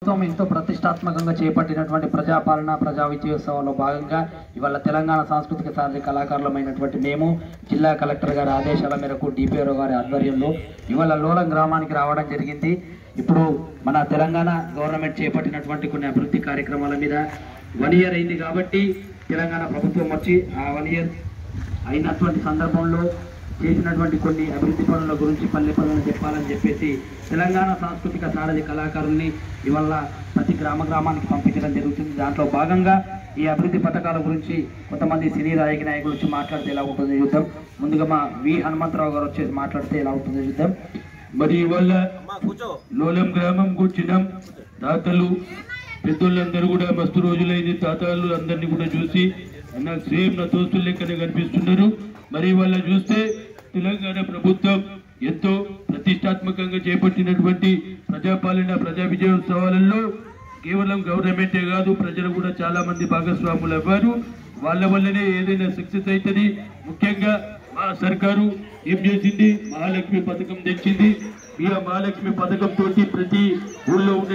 ఎంతో ప్రతిష్టాత్మకంగా చేపట్టినటువంటి ప్రజాపాలన ప్రజా విజయోత్సవంలో భాగంగా ఇవాళ తెలంగాణ సాంస్కృతిక సారథి కళాకారులమైనటువంటి మేము జిల్లా కలెక్టర్ గారి ఆదేశాల మేరకు డిపిఆర్ఓ గారి ఆధ్వర్యంలో ఇవాళ లోలం గ్రామానికి రావడం జరిగింది. ఇప్పుడు మన తెలంగాణ గవర్నమెంట్ చేపట్టినటువంటి కొన్ని అభివృద్ధి కార్యక్రమాల మీద 1 ఇయర్ అయింది కాబట్టి తెలంగాణ ప్రభుత్వం వచ్చి ఆ 1 ఇయర్ అయినటువంటి సందర్భంలో చేసినటువంటి కొన్ని అభివృద్ధి పనుల గురించి పల్లె పనులను చెప్పాలని చెప్పేసి తెలంగాణ సాంస్కృతిక సారథి కళాకారుల్ని ఇవాళ ప్రతి గ్రామానికి పంపించడం జరుగుతుంది. దాంట్లో భాగంగా ఈ అభివృద్ధి పథకాల గురించి కొంతమంది సినీ రాజకీయ నాయకులు వచ్చి మాట్లాడితే ఎలా ఉంటుందో చూద్దాం. ముందుగా మా వి హనుమంతరావు గారు వచ్చేసి మాట్లాడితే ఎలా ఉంటుందో చూద్దాం. మరి ఇవాళ లోలం గ్రామంకు వచ్చినాం. తాతలు పెద్దోళ్ళందరూ కూడా మస్తు రోజులైంది. తాతలు అందరినీ కూడా చూసి నాకు సేమ్ నా దోస్తులు లెక్కనే కనిపిస్తున్నారు. మరి వాళ్ళ చూస్తే తెలంగాణ ప్రభుత్వం ఎంతో ప్రతిష్టాత్మకంగా చేపట్టినటువంటి ప్రజాపాలన ప్రజా విజయోత్సవాలలో కేవలం గవర్నమెంటే కాదు ప్రజలు కూడా చాలా మంది భాగస్వాములు అవ్వారు. వాళ్ళ వల్లనే ఏదైనా సక్సెస్ అవుతుంది. ముఖ్యంగా మా సర్కారు ఏం చేసింది, మహాలక్ష్మి పథకం తెచ్చింది. ఈ మహాలక్ష్మి పథకం తోటి ప్రతి ఊళ్ళో ఉండే